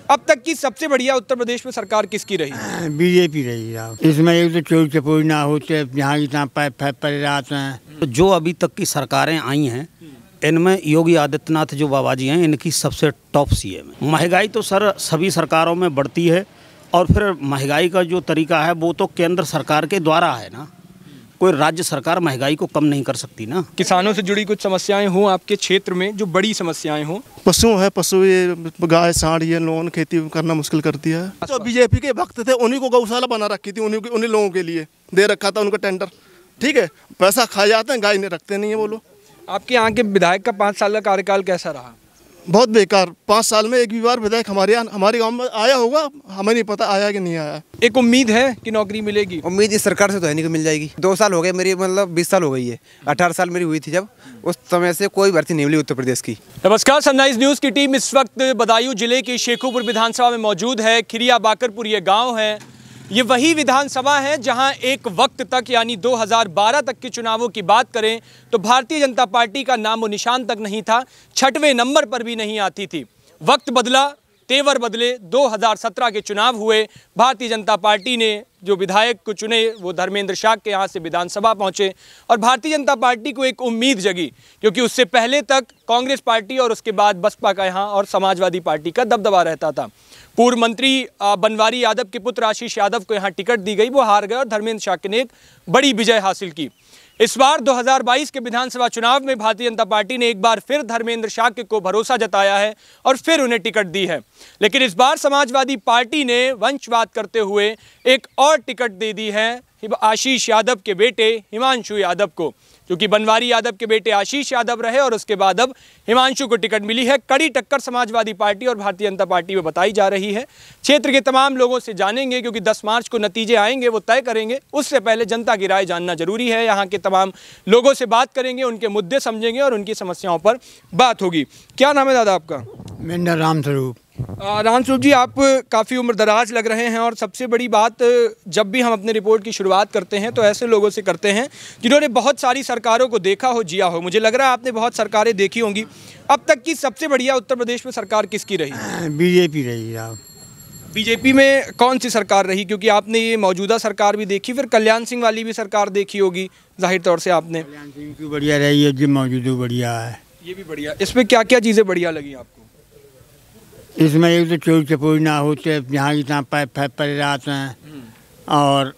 अब तक की सबसे बढ़िया उत्तर प्रदेश में सरकार किसकी रही? बीजेपी रही है। इसमें एक तो चोरी चपोरी ना होते, यहाँ इतना पैप पड़े रहते हैं। जो अभी तक की सरकारें आई हैं इनमें योगी आदित्यनाथ जो बाबा जी हैं इनकी सबसे टॉप सीएम है। महंगाई तो सर सभी सरकारों में बढ़ती है और फिर महंगाई का जो तरीका है वो तो केंद्र सरकार के द्वारा है ना, कोई राज्य सरकार महंगाई को कम नहीं कर सकती ना। किसानों से जुड़ी कुछ समस्याएं हों आपके क्षेत्र में, जो बड़ी समस्याएं हों? पशु ये गाय सांड ये लोन खेती करना मुश्किल करती है। जो बीजेपी के भक्त थे उन्हीं को गौशाला बना रखी थी, उन्हीं लोगों के लिए दे रखा था उनका टेंडर। ठीक है, पैसा खा जाते हैं, गाय नहीं रखते नहीं है वो लोग। आपके यहाँ के विधायक का 5 साल का कार्यकाल कैसा रहा? बहुत बेकार। 5 साल में एक भी बार विधायक हमारे गांव में आया होगा, हमें नहीं पता आया कि नहीं आया। एक उम्मीद है कि नौकरी मिलेगी? उम्मीद इस सरकार से तो है नहीं कि मिल जाएगी। 2 साल हो गए मेरी, मतलब 20 साल हो गई है। 18 साल मेरी हुई थी जब, उस समय से कोई भर्ती नहीं मिली उत्तर प्रदेश की। नमस्कार, सनराइज न्यूज़ की टीम इस वक्त बदायूं जिले के शेखोपुर विधानसभा में मौजूद है। खिरिया बाकरपुर ये गाँव है। ये वही विधानसभा है जहां एक वक्त तक यानी 2012 तक के चुनावों की बात करें तो भारतीय जनता पार्टी का नामो निशान तक नहीं था, 6वें नंबर पर भी नहीं आती थी। वक्त बदला, तेवर बदले, 2017 के चुनाव हुए। भारतीय जनता पार्टी ने जो विधायक को चुने वो धर्मेंद्र शाह के यहाँ से विधानसभा पहुँचे और भारतीय जनता पार्टी को एक उम्मीद जगी, क्योंकि उससे पहले तक कांग्रेस पार्टी और उसके बाद बसपा का यहाँ और समाजवादी पार्टी का दबदबा रहता था। पूर्व मंत्री बनवारी यादव के पुत्र आशीष यादव को यहाँ टिकट दी गई, वो हार गए और धर्मेंद्र शाह ने एक बड़ी विजय हासिल की। इस बार 2022 के विधानसभा चुनाव में भारतीय जनता पार्टी ने एक बार फिर धर्मेंद्र शाह को भरोसा जताया है और फिर उन्हें टिकट दी है। लेकिन इस बार समाजवादी पार्टी ने वंशवाद करते हुए एक और टिकट दे दी है आशीष यादव के बेटे हिमांशु यादव को, क्योंकि बनवारी यादव के बेटे आशीष यादव रहे और उसके बाद अब हिमांशु को टिकट मिली है। कड़ी टक्कर समाजवादी पार्टी और भारतीय जनता पार्टी में बताई जा रही है। क्षेत्र के तमाम लोगों से जानेंगे, क्योंकि 10 मार्च को नतीजे आएंगे, वो तय करेंगे। उससे पहले जनता की राय जानना जरूरी है। यहाँ के तमाम लोगों से बात करेंगे, उनके मुद्दे समझेंगे और उनकी समस्याओं पर बात होगी। क्या नाम है दादा आपका? मेरा रामस्वरूप। रामस्वरूप जी, आप काफ़ी उम्र दराज लग रहे हैं और सबसे बड़ी बात, जब भी हम अपने रिपोर्ट की शुरुआत करते हैं तो ऐसे लोगों से करते हैं जिन्होंने बहुत सारी सरकारों को देखा हो, जिया हो। मुझे लग रहा है आपने बहुत सरकारें देखी होंगी। अब तक की सबसे बढ़िया उत्तर प्रदेश में सरकार किसकी रही? बीजेपी रही है। बीजेपी में कौन सी सरकार रही? क्योंकि आपने ये मौजूदा सरकार भी देखी, फिर कल्याण सिंह वाली भी सरकार देखी होगी जाहिर तौर से आपने। कल्याण सिंह की बढ़िया रही है, जो मौजूदा बढ़िया है। ये भी बढ़िया। इसमें क्या क्या चीज़ें बढ़िया लगी आपको? इसमें एक तो चोरी चपोरी ना होते, यहाँ इतना पैप पड़े रहते हैं और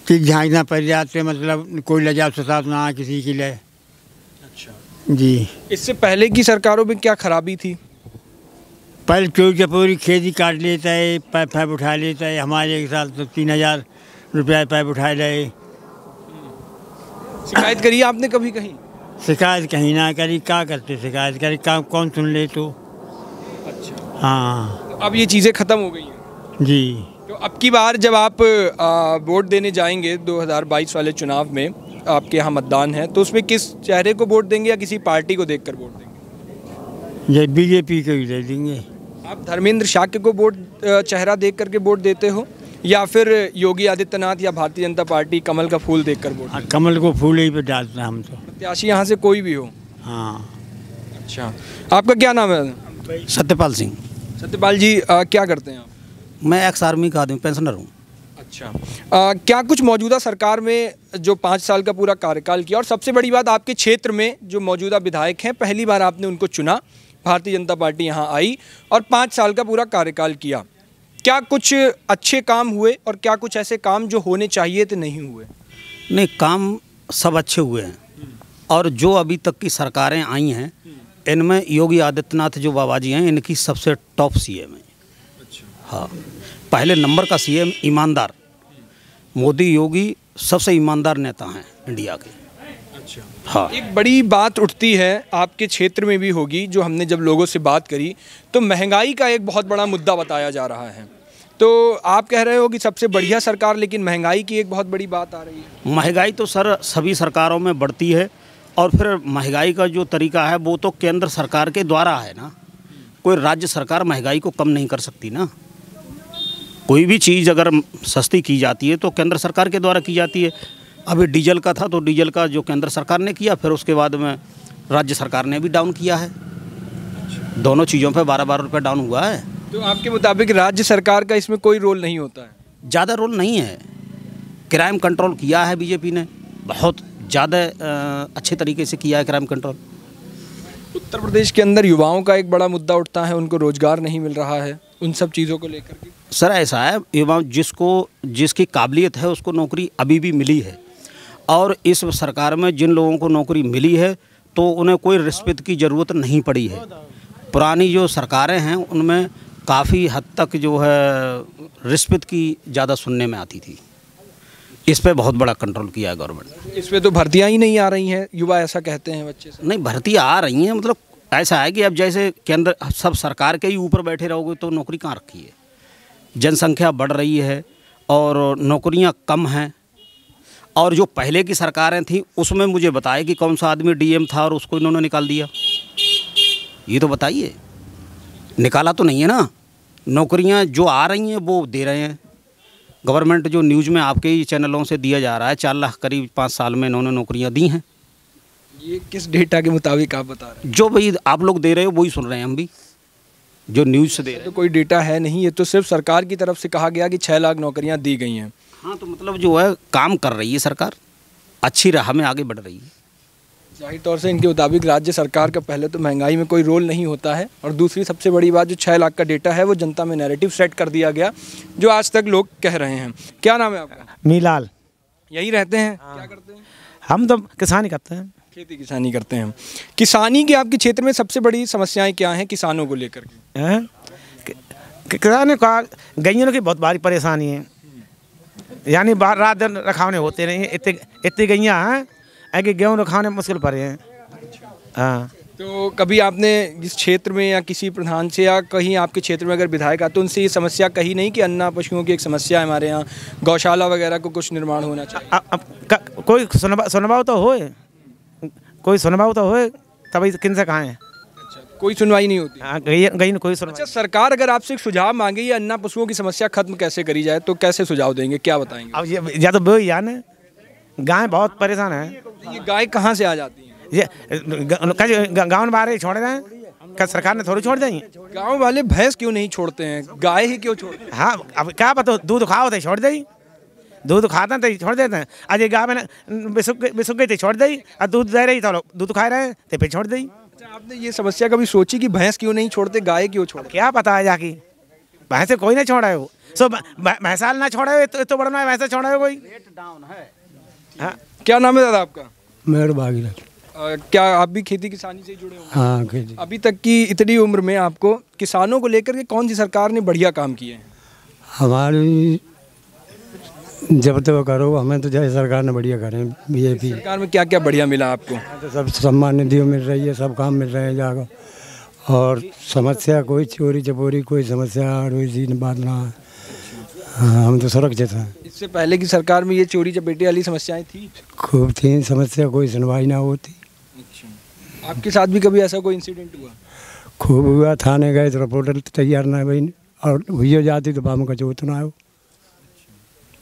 जहाँ इतना पड़ जाते, मतलब कोई लजा ससात ना किसी के लिए। अच्छा जी। इससे पहले की सरकारों में क्या खराबी थी? पहले चोरी चपोरी खेती काट लेता है, पैप उठा लेता है। हमारे एक साल तो 3000 रुपया पैप उठाए रहे। शिकायत करी आपने कभी कहीं? शिकायत कहीं ना करी, क्या करते शिकायत करी, कौन सुन ले तो। अच्छा हाँ, तो अब ये चीज़ें ख़त्म हो गई हैं जी। तो अब की बार जब आप वोट देने जाएंगे 2022 वाले चुनाव में, आपके यहाँ मतदान है, तो उसमें किस चेहरे को वोट देंगे या किसी पार्टी को देखकर वोट देंगे? ये बीजेपी को ही दे देंगे। आप धर्मेंद्र शाह को वोट चेहरा देख करके वोट देते हो या फिर योगी आदित्यनाथ या भारतीय जनता पार्टी कमल का फूल देखकर वोट? कमल को फूल ही पे डालते हैं हम तो। प्रत्याशी यहाँ से कोई भी हो? हाँ। अच्छा, आपका क्या नाम है? सत्यपाल सिंह। सत्यपाल जी, क्या करते हैं आप? मैं एक्स आर्मी का आदमी, पेंशनर हूँ। अच्छा, क्या कुछ मौजूदा सरकार में जो 5 साल का पूरा कार्यकाल किया, और सबसे बड़ी बात आपके क्षेत्र में जो मौजूदा विधायक हैं, पहली बार आपने उनको चुना, भारतीय जनता पार्टी यहाँ आई और 5 साल का पूरा कार्यकाल किया, क्या कुछ अच्छे काम हुए और क्या कुछ ऐसे काम जो होने चाहिए थे नहीं हुए? नहीं, काम सब अच्छे हुए हैं और जो अभी तक की सरकारें आई हैं इनमें योगी आदित्यनाथ जो बाबा जी हैं इनकी सबसे टॉप सीएम है। अच्छा। हाँ, पहले नंबर का सीएम, ईमानदार। मोदी योगी सबसे ईमानदार नेता हैं इंडिया के। अच्छा। हाँ, एक बड़ी बात उठती है, आपके क्षेत्र में भी होगी, जो हमने जब लोगों से बात करी तो महंगाई का एक बहुत बड़ा मुद्दा बताया जा रहा है। तो आप कह रहे हो कि सबसे बढ़िया सरकार, लेकिन महंगाई की एक बहुत बड़ी बात आ रही है। महंगाई तो सर सभी सरकारों में बढ़ती है और फिर महंगाई का जो तरीका है वो तो केंद्र सरकार के द्वारा है ना, कोई राज्य सरकार महंगाई को कम नहीं कर सकती ना। कोई भी चीज़ अगर सस्ती की जाती है तो केंद्र सरकार के द्वारा की जाती है। अभी डीजल का था तो डीजल का जो केंद्र सरकार ने किया, फिर उसके बाद में राज्य सरकार ने भी डाउन किया है। दोनों चीज़ों पे 12-12 रुपये डाउन हुआ है। तो आपके मुताबिक राज्य सरकार का इसमें कोई रोल नहीं होता है? ज़्यादा रोल नहीं है। क्राइम कंट्रोल किया है बीजेपी ने, बहुत ज़्यादा अच्छे तरीके से किया है क्राइम कंट्रोल। उत्तर प्रदेश के अंदर युवाओं का एक बड़ा मुद्दा उठता है, उनको रोजगार नहीं मिल रहा है, उन सब चीज़ों को लेकर के। सर ऐसा है, युवा जिसकी काबिलियत है उसको नौकरी अभी भी मिली है, और इस सरकार में जिन लोगों को नौकरी मिली है तो उन्हें कोई रिश्वत की ज़रूरत नहीं पड़ी है। पुरानी जो सरकारें हैं उनमें काफ़ी हद तक जो है रिश्वत की ज़्यादा सुनने में आती थी। इस पे बहुत बड़ा कंट्रोल किया है गवर्नमेंट ने। इस पे तो भर्तियां ही नहीं आ रही हैं, युवा ऐसा कहते हैं बच्चे से। नहीं, भर्तियाँ आ रही हैं, मतलब ऐसा है कि अब जैसे केंद्र सब सरकार के ही ऊपर बैठे रहोगे तो नौकरी कहाँ रखी है। जनसंख्या बढ़ रही है और नौकरियाँ कम हैं, और जो पहले की सरकारें थी उसमें मुझे बताया कि कौन सा आदमी डीएम था और उसको इन्होंने निकाल दिया, ये तो बताइए। निकाला तो नहीं है ना। नौकरियां जो आ रही हैं वो दे रहे हैं। गवर्नमेंट जो न्यूज़ में आपके ही चैनलों से दिया जा रहा है, 4 लाख करीब 5 साल में इन्होंने नौकरियां दी हैं। ये किस डेटा के मुताबिक आप बता रहे हैं? जो भाई आप लोग दे रहे हो वही सुन रहे हैं हम भी, जो न्यूज़ से दे रहे हैं। तो कोई डेटा है नहीं, ये तो सिर्फ सरकार की तरफ से कहा गया कि 6 लाख नौकरियां दी गई हैं। हाँ, तो मतलब जो है काम कर रही है सरकार, अच्छी राह में आगे बढ़ रही है। जाहिर तौर से इनके मुताबिक राज्य सरकार का पहले तो महंगाई में कोई रोल नहीं होता है, और दूसरी सबसे बड़ी बात जो 6 लाख का डेटा है वो जनता में नैरेटिव सेट कर दिया गया, जो आज तक लोग कह रहे हैं। क्या नाम है आपका? मीलाल। यहीं रहते हैं? क्या करते हैं? हम तो किसानी करते हैं। खेती किसानी करते हैं। किसानी की आपके क्षेत्र में सबसे बड़ी समस्याएं क्या हैं किसानों को लेकर के? किसानों का गैयों की बहुत बड़ी परेशानी है, यानी रात दिन रखावने होते नहीं हैं। इतनी गैयाँ हैं कि गेहूँ रखावने मुश्किल पड़े हैं। हाँ, तो कभी आपने इस क्षेत्र में या किसी प्रधान से या कहीं आपके क्षेत्र में अगर विधायक आते तो उनसे ये समस्या कही नहीं कि अन्ना पशुओं की एक समस्या है हमारे यहाँ, गौशाला वगैरह को कुछ निर्माण होना चाहिए? कोई सुनवाओ तो होए, कोई सुनवाओ तो होए, तभी किन से कहाँ हैं। कोई सुनवाई नहीं होती? हाँ, गई कोई सुनवाई। अच्छा, सरकार अगर आपसे एक सुझाव मांगे ये अन्ना पशुओं की समस्या खत्म कैसे करी जाए तो कैसे सुझाव देंगे, क्या बताएंगे? अब ये या तो वही यार ना, गाय बहुत परेशान है। ये गाय कहाँ से आ जाती है? ये गाँव वाले छोड़ रहे हैं, क्या सरकार ने थोड़ी छोड़ देंगे? गाँव वाले भैंस क्यों नहीं छोड़ते हैं, गाय ही क्यों छोड़ते हैं? हाँ, अब क्या पता, दूध खाओ तो छोड़ दें, दूध खाते हैं तो छोड़ देते हैं। आज ये गाय में बिसुक गई तो छोड़ दें, और दूध दे रही तो दूध खा रहे हैं तो फिर छोड़ दें। अच्छा, आपने ये समस्या कभी सोची कि भैंस क्यों नहीं छोड़ते, गाय क्यों छोड़ते? क्या पता है जाके, भैंसे कोई नहीं छोड़ा है वो, सो भैंसाल ना छोड़ा है तो बड़ा भैंसा छोड़ा है कोई। हाँ, क्या नाम है दादा आपका? मेरे बागी। क्या आप भी खेती किसानी से जुड़े होंगे? हाँ, खेती। अभी तक की इतनी उम्र में आपको किसानों को लेकर के कौन सी सरकार ने बढ़िया काम किए हैं? हमारी जब तक करो, हमें तो जैसे सरकार ने बढ़िया करें। बीजेपी सरकार में क्या क्या बढ़िया मिला आपको? तो सब सम्मान निधियों मिल रही है, सब काम मिल रहे हैं जाकर, और समस्या कोई चोरी चपोरी कोई समस्या वैसी बात ना है। हाँ, हम तो सुरक्षित हैं। इससे पहले की सरकार में ये चोरी चपेटी वाली समस्याएं थी? खूब थी समस्या, कोई सुनवाई ना होती। अच्छा, आपके साथ भी कभी ऐसा कोई इंसिडेंट हुआ? खूब हुआ, थाने गए तो रिपोर्ट तैयार ना भाई, और हुई जाती तो बाम का जोत ना हो।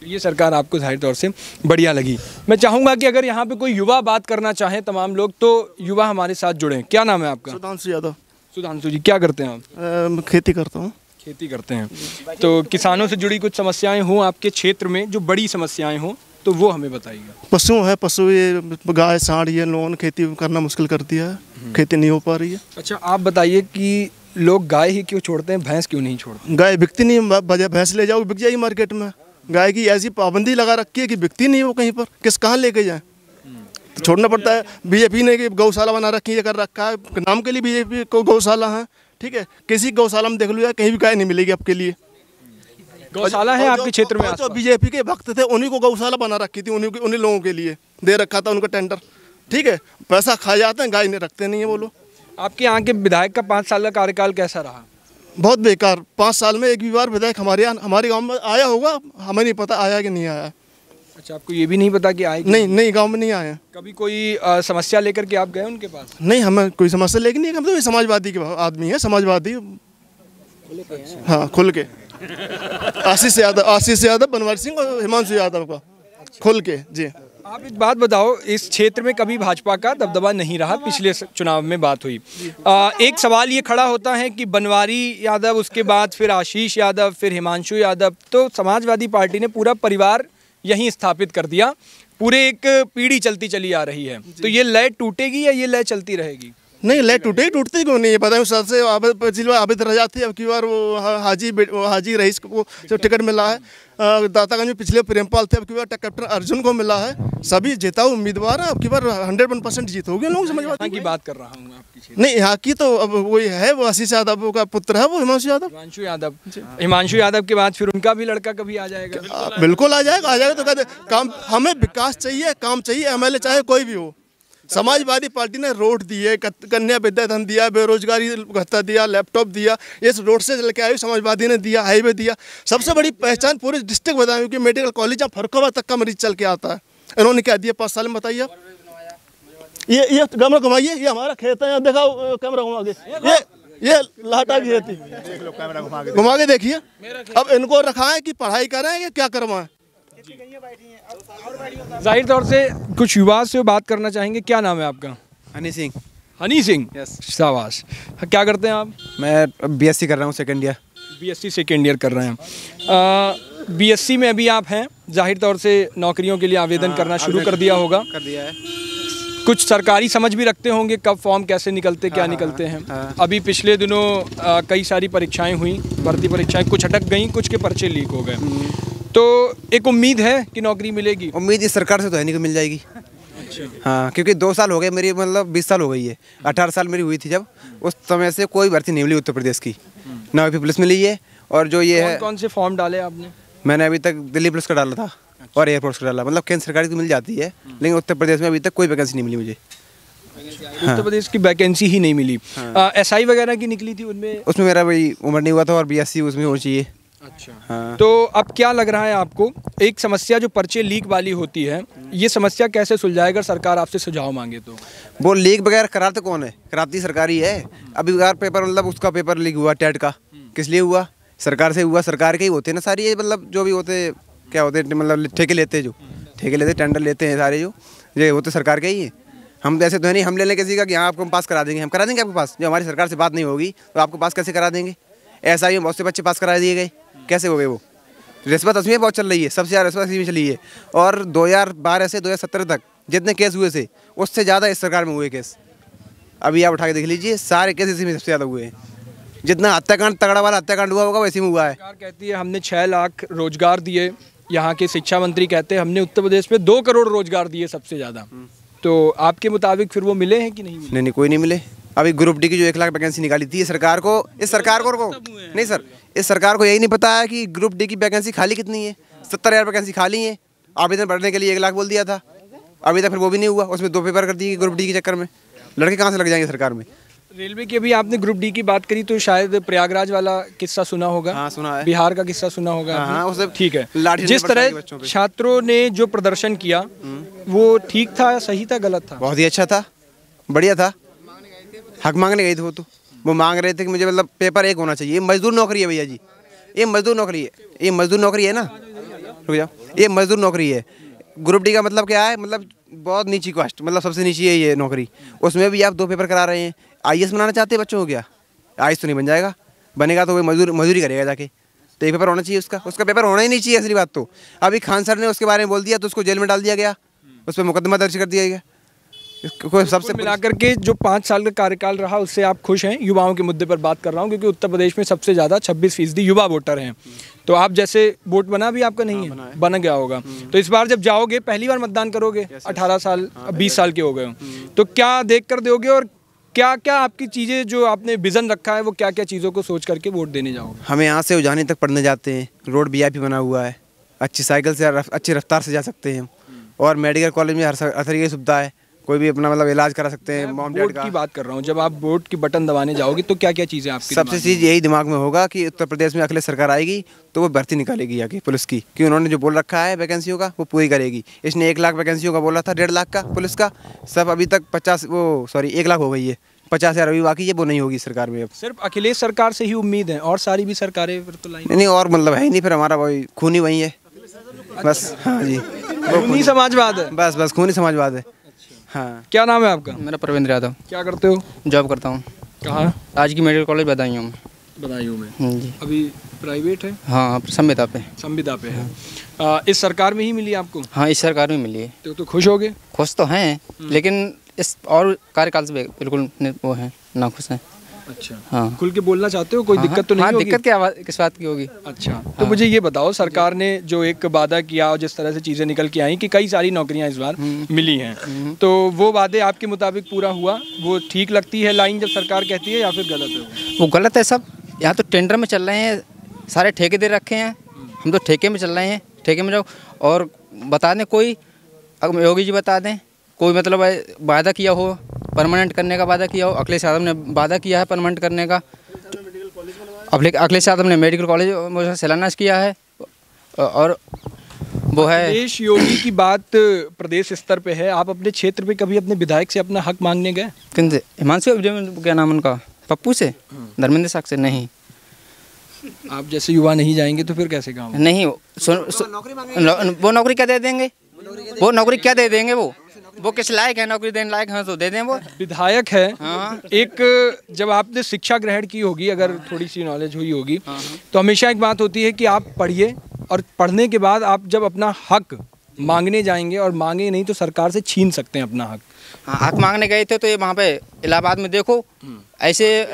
ये सरकार आपको जाहिर तौर से बढ़िया लगी। मैं चाहूँगा कि अगर यहाँ पे कोई युवा बात करना चाहें तमाम लोग, तो युवा हमारे साथ जुड़ें। क्या नाम है आपका? सुधांशु यादव। सुधांशु जी, क्या करते हैं आप? खेती करता हूँ। खेती करते हैं। तो किसानों से जुड़ी कुछ समस्याएं हों आपके क्षेत्र में, जो बड़ी समस्याएं हों, तो वो हमें बताइएगा। पशु है, पशु ये गाय सांड ये लोगों ने खेती करना मुश्किल कर दिया है, खेती नहीं हो पा रही है। अच्छा, आप बताइए कि लोग गाय ही क्यों छोड़ते हैं, भैंस क्यों नहीं छोड़ते? गाय बिकती नहीं, बजाय भैंस ले जाओ बिक जाएगी मार्केट में। गाय की ऐसी पाबंदी लगा रखी है कि बिकती नहीं हो कहीं पर, किस कहाँ लेके जाए, तो छोड़ना पड़ता है। बीजेपी ने गौशाला बना रखी है, कर रखा है, नाम के लिए बीजेपी को गौशाला है, ठीक है। किसी गौशाला में देख लो, कहीं भी गाय नहीं मिलेगी आपके लिए। गौशाला है आपके क्षेत्र में? जो बीजेपी के भक्त थे उन्हीं को गौशाला बना रखी थी, उन्हीं लोगों के लिए दे रखा था उनका टेंडर, ठीक है। पैसा खा जाते हैं, गाय नहीं रखते नहीं है वो लोग। आपके यहाँ के विधायक का 5 साल का कार्यकाल कैसा रहा? बहुत बेकार। 5 साल में एक भी बार विधायक हमारे गांव में आया होगा, हमें नहीं पता आया कि नहीं आया। अच्छा, आपको ये भी नहीं पता कि आए? नहीं, गांव में नहीं आया। कभी कोई समस्या लेकर के आप गए उनके पास? नहीं, हमें कोई समस्या लेकिन नहीं, हम तो समाजवादी के आदमी है, समाजवादी। हाँ, खुल के। आशीष यादव, बनवारी सिंह और हिमांशु यादव का खुल के जी। आप एक बात बताओ, इस क्षेत्र में कभी भाजपा का दबदबा नहीं रहा, पिछले चुनाव में बात हुई। एक सवाल ये खड़ा होता है कि बनवारी यादव, उसके बाद फिर आशीष यादव, फिर हिमांशु यादव, तो समाजवादी पार्टी ने पूरा परिवार यहीं स्थापित कर दिया, पूरे एक पीढ़ी चलती चली आ रही है। तो ये लय टूटेगी या ये लय चलती रहेगी? नहीं, लय टूटती क्यों नहीं है? पता है उस साल से पिछली बार आबिद रजा थी, अब की बार वो हाजी रईस को जो टिकट मिला है। दातागंज में पिछले प्रेमपाल थे, अब की बार कैप्टन अर्जुन को मिला है। सभी जिताऊ उम्मीदवार है, अब की बार 100% जीत होगी लोग समझ की बात कर रहा हूँ आपकी। नहीं, यहाँ की तो अब वही है, वो आशीष यादव का पुत्र है, वो हिमांशु यादव। हिमांशु यादव के बाद फिर उनका भी लड़का कभी आ जाएगा? बिल्कुल आ जाएगा तो कहते काम, हमें विकास चाहिए, काम चाहिए, MLA चाहे कोई भी हो। समाजवादी पार्टी ने रोड दिए, कन्या विद्याधन दिया, बेरोजगारी भत्ता दिया, लैपटॉप दिया, इस रोड से लेके आई समाजवादी ने दिया, हाईवे दिया। सबसे बड़ी पहचान पूरे डिस्ट्रिक्ट बताएं कि मेडिकल कॉलेज जहाँ फरुखाबाद तक का मरीज चल के आता है, इन्होंने क्या दिया 5 साल में, बताइए आप। ये कैमरा घुमाइए, ये हमारा खेत है, देखा कैमरा घुमा के, ये लाटा की खेती, घुमा के देखिए। अब इनको रखा है कि पढ़ाई कराएंगे, क्या करवाएं? जाहिर तौर से कुछ युवा से बात करना चाहेंगे। क्या नाम है आपका? हनी सिंह। हनी सिंह, शाबाश। क्या करते हैं आप? मैं BSc कर रहा हूँ, second year. BSc second year कर रहे हैं। BSc में अभी आप हैं, जाहिर तौर से नौकरियों के लिए आवेदन करना शुरू कर दिया होगा। कर दिया है। कुछ सरकारी समझ भी रखते होंगे, कब फॉर्म कैसे निकलते, क्या निकलते हैं। अभी पिछले दिनों कई सारी परीक्षाएं हुई, भर्ती परीक्षाएं, कुछ अटक गई, कुछ के पर्चे लीक हो गए। तो एक उम्मीद है कि नौकरी मिलेगी? उम्मीद इस सरकार से तो है नहीं कि मिल जाएगी। हाँ, क्योंकि 2 साल हो गए मेरी, मतलब 20 साल हो गई है। 18 साल मेरी हुई थी जब, उस समय से कोई भर्ती नहीं मिली उत्तर प्रदेश की, ना UP पुलिस मिली है। और जो ये है, कौन से फॉर्म डाले आपने? मैंने अभी तक दिल्ली पुलिस का डाला था और एयरफोर्स का डाला, मतलब केंद्र सरकार की मिल जाती है, लेकिन उत्तर प्रदेश में अभी तक कोई वैकेंसी नहीं मिली मुझे। उत्तर प्रदेश की वैकेंसी ही नहीं मिली। SI वगैरह की निकली थी, उसमें मेरा भाई उम्र नहीं हुआ था और BSc उसमें होनी चाहिए। अच्छा। हाँ। तो अब क्या लग रहा है आपको, एक समस्या जो पर्चे लीक वाली होती है, ये समस्या कैसे सुलझाएगा अगर सरकार आपसे सुझाव मांगे तो? वो लीक वगैरह कराते कौन है? कराती सरकारी है। अभी बार पेपर, मतलब उसका पेपर लीक हुआ टेट का, किस लिए हुआ? सरकार से हुआ। सरकार के ही होते हैं ना सारी, ये मतलब जो भी होते क्या होते, मतलब ठेके लेते हैं, जो ठेके लेते, टेंडर लेते हैं सारे, जो ये होते सरकार के ही है। हम ऐसे तो है नहीं, हम ले लें किसी का कि हाँ आपको हम पास करा देंगे, हम करा देंगे आपके पास। जब हमारी सरकार से बात नहीं होगी तो आपको पास कैसे करा देंगे? SI में बहुत से बच्चे पास करा दिए गए, कैसे हो गए वो? रिश्वत उसमें बहुत चल रही है, सबसे ज़्यादा रिश्वत इसी में चली है। और 2012 से 2017 तक जितने केस हुए थे, उससे ज़्यादा इस सरकार में हुए केस। अभी आप उठा के देख लीजिए, सारे केस इसी में सबसे ज़्यादा हुए हैं। जितना हत्याकांड, तगड़ा वाला हत्याकांड हुआ होगा, वैसे में हुआ है। सरकार कहती है हमने 6 लाख रोजगार दिए, यहाँ के शिक्षा मंत्री कहते हैं हमने उत्तर प्रदेश में 2 करोड़ रोजगार दिए सबसे ज़्यादा। तो आपके मुताबिक फिर वो मिले हैं कि नहीं मिले? नहीं, कोई नहीं मिले। अभी ग्रुप डी की जो 1 लाख वैकेंसी निकाली थी, इस सरकार को नहीं सर, इस सरकार को यही नहीं पता है कि ग्रुप डी की वैकेंसी खाली कितनी है। 70,000 वैकेंसी खाली है, आवेदन भरने के लिए 1 लाख बोल दिया था, अभी तक फिर वो भी नहीं हुआ। उसमें 2 पेपर कर दिए ग्रुप डी के चक्कर में। लड़के कहाँ से लग जाएंगे सरकार में? रेलवे की अभी आपने ग्रुप डी की बात करी तो शायद प्रयागराज वाला किस्सा सुना होगा। हाँ, सुना है। बिहार का किस्सा सुना होगा। हाँ, उसे ठीक है। जिस तरह छात्रों ने जो प्रदर्शन किया, वो ठीक था, सही था, गलत था? बहुत ही अच्छा था, बढ़िया था। हक मांगने गए थे वो मांग रहे थे कि मुझे मतलब पेपर 1 होना चाहिए। ये मजदूर नौकरी है भैया जी, ये मजदूर नौकरी है, ये मजदूर नौकरी है ना, रुक जाओ, ये मजदूर नौकरी है। ग्रुप डी का मतलब क्या है? मतलब बहुत नीची कास्ट, मतलब सबसे नीची है ये नौकरी। उसमें भी आप 2 पेपर करा रहे हैं। IAS बनाना चाहते हैं बच्चों को क्या? IAS तो नहीं बन जाएगा, बनेगा तो वो मजदूरी करेगा जाके। तो 1 पेपर होना चाहिए उसका पेपर होना ही नहीं चाहिए। असली बात तो अभी खान सर ने उसके बारे में बोल दिया तो उसको जेल में डाल दिया गया, उस पर मुकदमा दर्ज कर दिया गया। सबसे मिलाकर के जो 5 साल का कार्यकाल रहा, उससे आप खुश हैं? युवाओं के मुद्दे पर बात कर रहा हूं, क्योंकि उत्तर प्रदेश में सबसे ज़्यादा 26% युवा वोटर हैं। तो आप जैसे वोट बना भी आपका नहीं है, बन गया होगा, तो इस बार जब जाओगे पहली बार मतदान करोगे, 18 साल 20 साल के हो गए हो, तो क्या देख कर दोगे और क्या क्या आपकी चीज़ें जो आपने विज़न रखा है, वो क्या क्या चीज़ों को सोच करके वोट देने जाओगे? हमें यहाँ से उजानी तक पढ़ने जाते हैं, रोड VIP बना हुआ है, अच्छी साइकिल से अच्छी रफ्तार से जा सकते हैं, और मेडिकल कॉलेज में हर तरीके की सुविधा है, कोई भी अपना मतलब इलाज करा सकते हैं। मॉम डैड की बात कर रहा हूँ, जब आप वोट की बटन दबाने जाओगे तो क्या क्या चीज़ें आपकी? सबसे चीज़ यही दिमाग में होगा कि उत्तर प्रदेश में अखिलेश सरकार आएगी तो वो भर्ती निकालेगी आगे पुलिस की, कि उन्होंने जो बोल रखा है वैकेंसियों का वो पूरी करेगी। इसने 1 लाख वैकेंसियों का बोला था, 1.5 लाख का पुलिस का, सब अभी तक 1 लाख हो गई है, 50,000 अभी बाकी है, वो नहीं होगी सरकार में। अब सिर्फ अखिलेश सरकार से ही उम्मीद है और सारी भी सरकारें फिर तो लाइन नहीं, और मतलब है ही नहीं, फिर हमारा वही खून ही वही है बस। हाँ जी। खूनी समाजवाद है। बस बस खूनी समाजवाद है। हाँ। क्या नाम है आपका? मेरा परवेंद्र यादव। क्या करते हो? जॉब करता हूँ। कहाँ? आज की मेडिकल कॉलेज बदायूं में। बदायूं में जी। अभी प्राइवेट है? हाँ, संविदा पे। संविदा पे है। इस सरकार में ही मिली आपको? हाँ, इस सरकार में मिली है। तो खुश हो गए? खुश तो हैं, लेकिन इस और कार्यकाल से बिल्कुल वो हैं, ना खुश हैं। अच्छा। हाँ। खुल के बोलना चाहते हो? कोई दिक्कत तो नहीं हाँ, होगी? दिक्कत किस बात की होगी? अच्छा। तो मुझे ये बताओ, सरकार ने जो एक वादा किया और जिस तरह से चीज़ें निकल के आई कि कई सारी नौकरियां इस बार मिली हैं, तो वो वादे आपके मुताबिक पूरा हुआ? वो ठीक लगती है लाइन जब सरकार कहती है, या फिर गलत है? वो गलत है सब। यहाँ तो टेंडर में चल रहे हैं, सारे ठेके दे रखे हैं। हम तो ठेके में चल रहे हैं, ठेके में जाओ और बता दें कोई, योगी जी बता दें कोई मतलब वादा किया हो परमानेंट करने का, वादा किया हो। अखिलेश यादव ने वादा किया है परमानेंट करने का। अखिलेश यादव ने मेडिकल कॉलेज शिलान्यास किया है। और वो है अखिलेश योगी की बात प्रदेश स्तर पे है। आप अपने क्षेत्र पे कभी अपने विधायक से अपना हक मांगने गए? किन से? हिमांशु, क्या नाम उनका, पप्पू से, धर्मेंद्र साहब से? नहीं। आप जैसे युवा नहीं जाएंगे तो फिर कैसे काम? नहीं, वो नौकरी क्या दे देंगे? वो नौकरी क्या दे देंगे? वो किस लायक है? नौकरी देने लायक है तो दे दें। वो विधायक है। हाँ। एक जब आपने शिक्षा ग्रहण की होगी, अगर थोड़ी सी नॉलेज हुई होगी, तो हमेशा एक बात होती है कि आप पढ़िए और पढ़ने के बाद आप जब अपना हक मांगने जाएंगे और मांगे नहीं तो सरकार से छीन सकते हैं अपना हक। हाँ, हक मांगने गए थे तो ये वहाँ पे इलाहाबाद में देखो ऐसे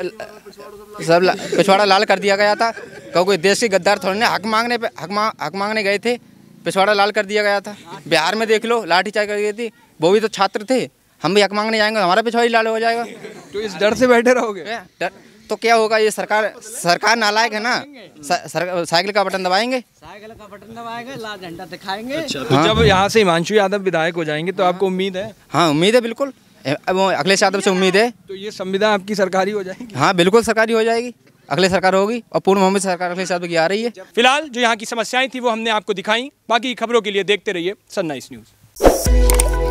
सब पिछवाड़ा लाल कर दिया गया था। क्योंकि देश के गद्दार थोड़े ने हक मांगने गए थे, पिछवाड़ा लाल कर दिया गया था। बिहार में देख लो, लाठीचार्ज कर गई थी, वो भी तो छात्र थे। हम भी हक मांगने जाएंगे, हमारा पिछवाड़ी लाल हो जाएगा। तो इस डर से बैठे रहोगे? डर तो क्या होगा? ये सरकार नालायक है ना। साइकिल का बटन दबाएंगे, लाल झंडा दिखाएंगे। अच्छा, तो जब यहाँ से हिमांशु यादव विधायक हो जाएंगे तो आपको उम्मीद है? हाँ, उम्मीद है बिल्कुल। अखिलेश यादव से उम्मीद है। तो ये संविदा आपकी सरकारी हो जाएगी? हाँ, बिल्कुल सरकारी हो जाएगी। अगले सरकार होगी और पूर्ण मोहम्मद सरकार अखिलेश यादव की आ रही है। फिलहाल जो यहाँ की समस्याएं थी वो हमने आपको दिखाई। बाकी खबरों के लिए देखते रहिए सनराइज न्यूज़।